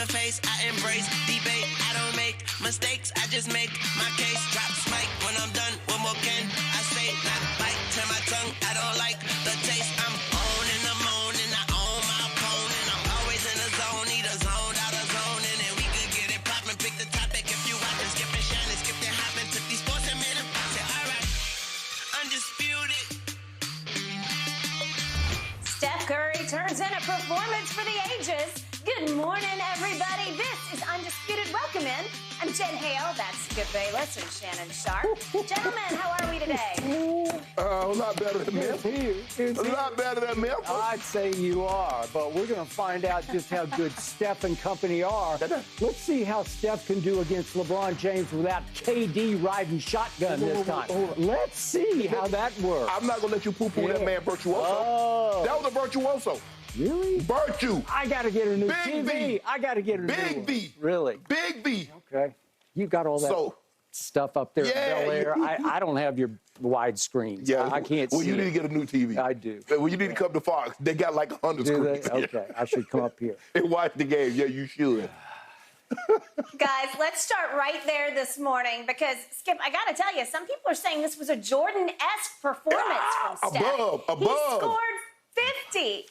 face, I embrace debate. I don't make mistakes, I just make my case. Drop mic when I'm done. One more can I say? Not bite, turn my tongue. I don't like the taste. I'm on and I'm on and I own my opponent. I'm always in the zone, either zone out of zone, and then we could get it poppin'. Pick the topic if you watchin', skip and shine and skip and hoppin'. Took these sports and made them say, all right, undisputed. Steph Curry turns in a performance for the ages. Good morning, everybody. This is Undisputed. Welcome in. I'm Jen Hale. That's Skip Bayless and Shannon Sharp. Gentlemen, how are we today? A lot better than Memphis. A lot better than Memphis. I'd say you are, but we're going to find out just how good Steph and company are. Let's see how Steph can do against LeBron James without KD riding shotgun this time. Let's see how that works. I'm not going to let you poo-poo that man virtuoso. Oh. That was a virtuoso. Really? Virtue. I got to get a new Big TV. V. I got to get a new Big V. Really? Big V. Okay. You got all that stuff up there in Bel Air. I don't have your widescreen. Yeah. I can't see. Well, you need to get a new TV. I do. Well, you need to come to Fox. They got like 100 Do screens. they? Okay. I should come up here. And watch the game. Yeah, you should. Guys, let's start right there this morning because, Skip, I got to tell you, some people are saying this was a Jordan-esque performance from Steph. Above. He scored 50.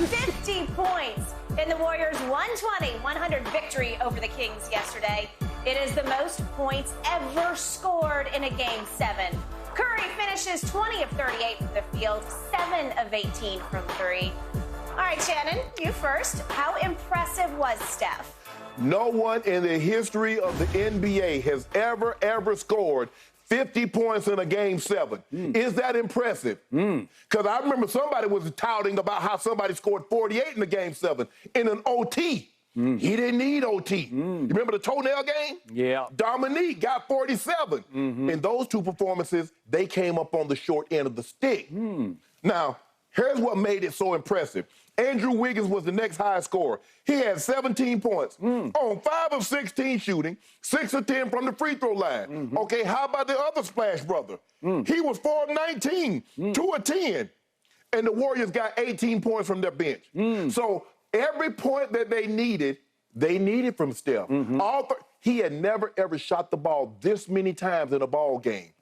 50 points in the Warriors' 120-100 victory over the Kings yesterday. It is the most points ever scored in a Game 7. Curry finishes 20 of 38 from the field, 7 of 18 from 3. All right, Shannon, you first. How impressive was Steph? No one in the history of the NBA has ever scored 50 points in a Game 7. Is that impressive? Because I remember somebody was touting about how somebody scored 48 in the Game 7 in an OT. He didn't need OT. You remember the toenail game? Yeah. Dominique got 47. In those two performances, they came up on the short end of the stick. Now, here's what made it so impressive. Andrew Wiggins was the next highest scorer. He had 17 points on 5 of 16 shooting, 6 of 10 from the free throw line. Okay, how about the other Splash brother? He was 4 of 19, 2 of 10. And the Warriors got 18 points from their bench. So every point that they needed from Steph. He had never, ever shot the ball this many times in a ball game.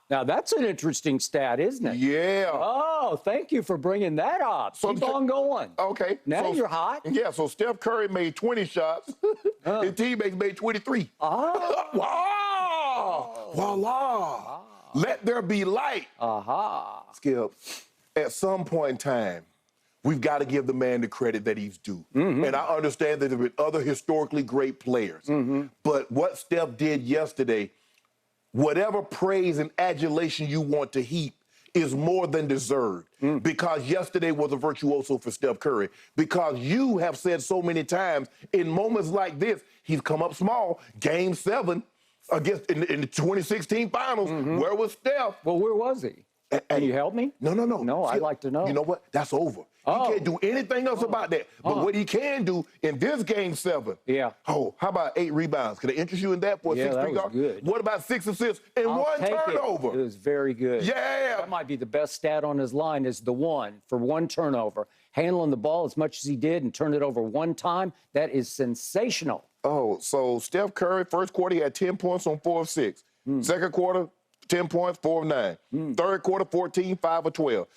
Now, that's an interesting stat, isn't it? Yeah. Oh, thank you for bringing that up. Keep on going. Okay. Now you're hot. Yeah, so Steph Curry made 20 shots. His teammates made 23. Wow. Voila. Let there be light. Skip, at some point in time, we've got to give the man the credit that he's due. And I understand that there have been other historically great players. But what Steph did yesterday, whatever praise and adulation you want to heap, is more than deserved. Because yesterday was a virtuoso for Steph Curry. Because you have said so many times, in moments like this, he's come up small. Game 7 against in the 2016 finals, where was Steph? Well, where was he? Can you help me? No. No, I'd like to know. You know what? That's over. He can't do anything else about that. But what he can do in this Game 7. Yeah. Oh, how about 8 rebounds? Could I interest you in that for a 6-3 guard? Good. What about 6 assists and I'll 1 take turnover? It was very good. Yeah. That might be the best stat on his line is the 1 for 1 turnover. Handling the ball as much as he did and turned it over 1 time, that is sensational. Oh, so Steph Curry, first quarter, he had 10 points on 4 of 6. Second quarter, 10 points, 4 of 9. Third quarter, 14, 5 of 12.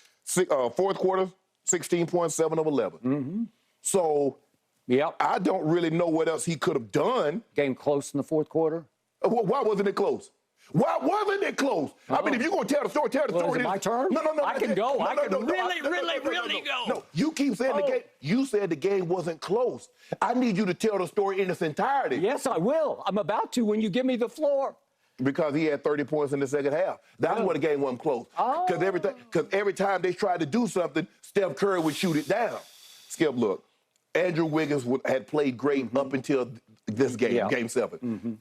Fourth quarter, 16 points, 7 of 11. So I don't really know what else he could have done. Game close in the fourth quarter? Why wasn't it close? Why wasn't it close? I mean, if you're going to tell the story, tell the story. Is it my turn? No. I can go. I can really go. No, you keep saying the game. You said the game wasn't close. I need you to tell the story in its entirety. Yes, I will. I'm about to when you give me the floor. Because he had 30 points in the second half. That's why the game wasn't close. Because every time they tried to do something, Steph Curry would shoot it down. Skip, look, Andrew Wiggins had played great up until this game, Game 7.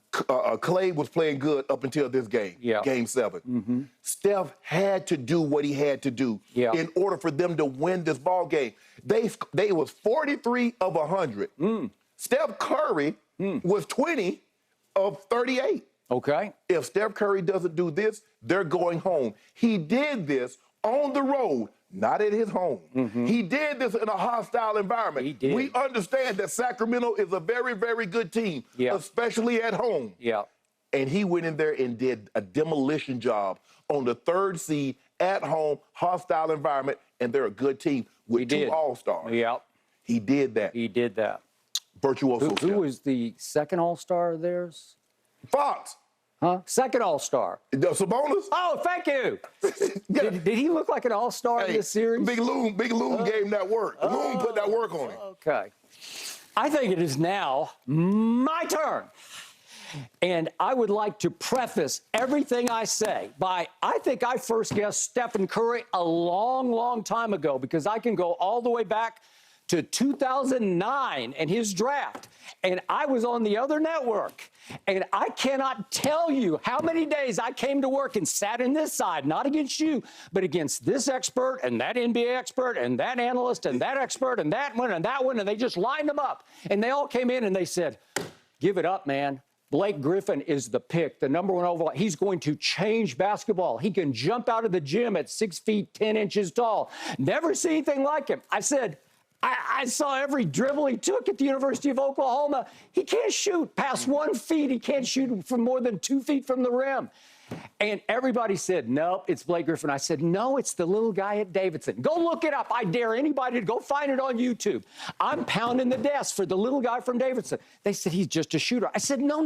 Clay was playing good up until this game, Game 7. Steph had to do what he had to do in order for them to win this ball game. They was 43 of 100. Steph Curry was 20 of 38. Okay. If Steph Curry doesn't do this, they're going home. He did this on the road not at his home. He did this in a hostile environment. He did. We understand that Sacramento is a very, very good team, especially at home. Yeah. And he went in there and did a demolition job on the 3rd seed at home, hostile environment, and they're a good team with 2 All-Stars. Yeah. He did that. He did that. Virtuoso. Who was the second All-Star of theirs? Fox. Huh? Second All-Star. Sabonis? Oh, thank you. Did he look like an All-Star in this series? Big Loom gave him that work. Loom put that work on him. Okay. I think it is now my turn. And I would like to preface everything I say by, I think I first guessed Stephen Curry a long, long time ago, because I can go all the way back to 2009 and his draft. And I was on the other network. And I cannot tell you how many days I came to work and sat in this side, not against you, but against this expert and that NBA expert and that analyst and that expert and that one and that one. And they just lined them up. And they all came in and they said, give it up, man. Blake Griffin is the pick, the #1 overall. He's going to change basketball. He can jump out of the gym at 6 feet, 10 inches tall. Never see anything like him. I said, I saw every dribble he took at the University of Oklahoma. He can't shoot past 1 feet. He can't shoot from more than 2 feet from the rim. And everybody said, nope, it's Blake Griffin. I said, no, it's the little guy at Davidson. Go look it up. I dare anybody to go find it on YouTube. I'm pounding the desk for the little guy from Davidson. They said, he's just a shooter. I said, no.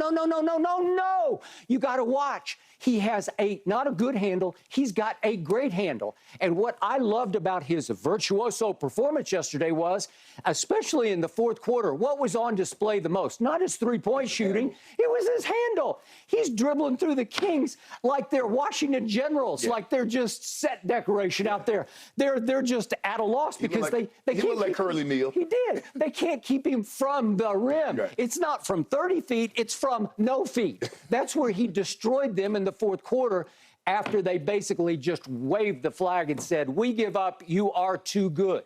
You got to watch. He has not a good handle. He's got a great handle. And what I loved about his virtuoso performance yesterday was, especially in the 4th quarter, what was on display the most? Not his three-point shooting. It was his handle. He's dribbling through the Kings like they're Washington Generals, like they're just set decoration out there. They're just at a loss because they can't like Curly Neal. He did. They can't keep him from the rim. Right. It's not from 30 feet. It's from no feet. That's where he destroyed them in the 4th quarter after they basically just waved the flag and said, we give up. You are too good.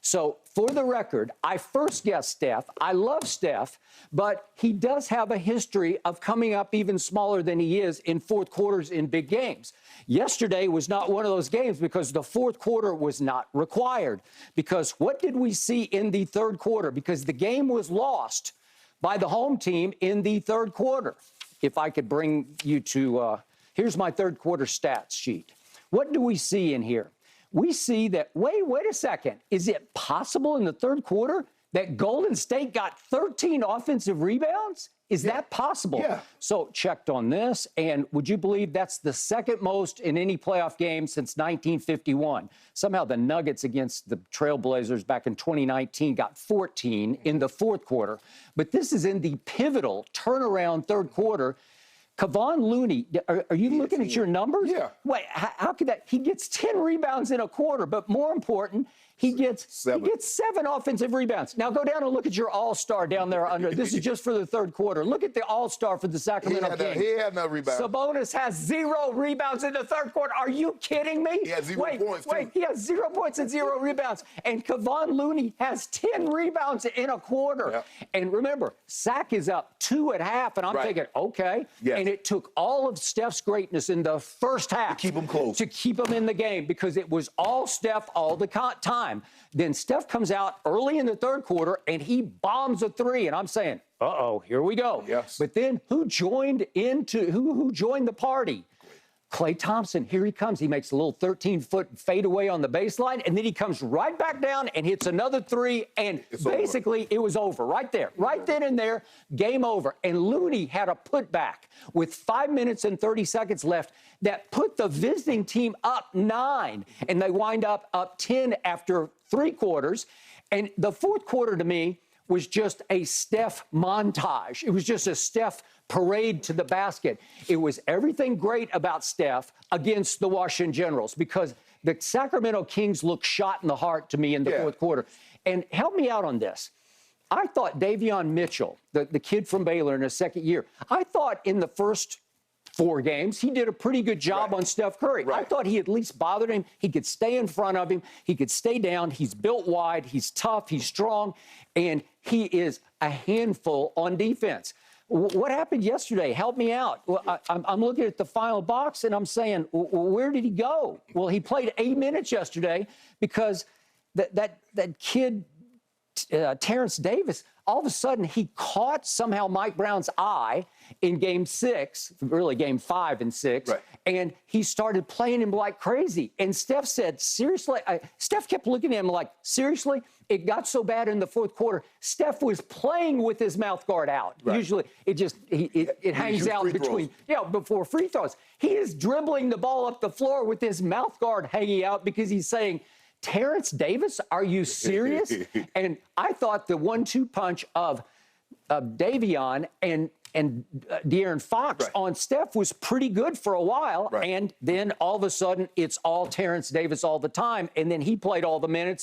So for the record, I first guessed Steph. I love Steph, but he does have a history of coming up even smaller than he is in 4th quarters in big games. Yesterday was not one of those games because the 4th quarter was not required. Because what did we see in the 3rd quarter? Because the game was lost by the home team in the 3rd quarter. If I could bring you to, here's my 3rd quarter stats sheet. What do we see in here? We see that, wait a second. Is it possible in the 3rd quarter that Golden State got 13 offensive rebounds? Is that possible? Yeah. So checked on this, and would you believe that's the 2nd most in any playoff game since 1951? Somehow the Nuggets against the Trailblazers back in 2019 got 14 in the 4th quarter. But this is in the pivotal turnaround 3rd quarter. Kevon Looney, are you looking at your numbers? Yeah. Wait, how could that? He gets 10 rebounds in a quarter, but more important, he gets 7 offensive rebounds. Now go down and look at your all-star down there under. This is just for the 3rd quarter. Look at the all-star for the Sacramento Kings. He had no rebounds. Sabonis has 0 rebounds in the 3rd quarter. Are you kidding me? He has 0 points, too. He has 0 points and 0 rebounds. And Kevon Looney has 10 rebounds in a quarter. Yep. And remember, Sac is up 2 at half, and I'm thinking, okay. Yes. And it took all of Steph's greatness in the first half to keep him close, to keep him in the game, because it was all Steph all the time. Then Steph comes out early in the 3rd quarter and he bombs a 3, and I'm saying, uh-oh, here we go. Yes. But then who joined the party? Klay Thompson, here he comes. He makes a little 13-foot fadeaway on the baseline, and then he comes right back down and hits another 3, and basically it was over right there. Right then and there, game over. And Looney had a putback with 5 minutes and 30 seconds left that put the visiting team up 9, and they wind up 10 after 3 quarters. And the 4th quarter to me was just a Steph montage. It was just a Steph parade to the basket. It was everything great about Steph against the Washington Generals, because the Sacramento Kings looked shot in the heart to me in the 4th quarter. And help me out on this. I thought Davion Mitchell, the kid from Baylor in his 2nd year, I thought in the first 4 games, he did a pretty good job on Steph Curry. I thought he at least bothered him. He could stay in front of him. He could stay down. He's built wide. He's tough. He's strong. And he is a handful on defense. What happened yesterday? Help me out. Well, I'm looking at the final box, and I'm saying, where did he go? Well, he played 8 minutes yesterday because that kid, Terrence Davis, all of a sudden he caught somehow Mike Brown's eye in Game 6, really Game 5 and 6, right. and he started playing him like crazy. And Steph said, seriously? Steph kept looking at him like, seriously? It got so bad in the fourth quarter. Steph was playing with his mouth guard out. Right. Usually it hangs out between, before free throws. He is dribbling the ball up the floor with his mouth guard hanging out because he's saying, Terrence Davis, are you serious? And I thought the 1-2 punch of Davion and De'Aaron Fox on Steph was pretty good for a while. Right. And then all of a sudden, it's all Terrence Davis all the time. And then he played all the minutes.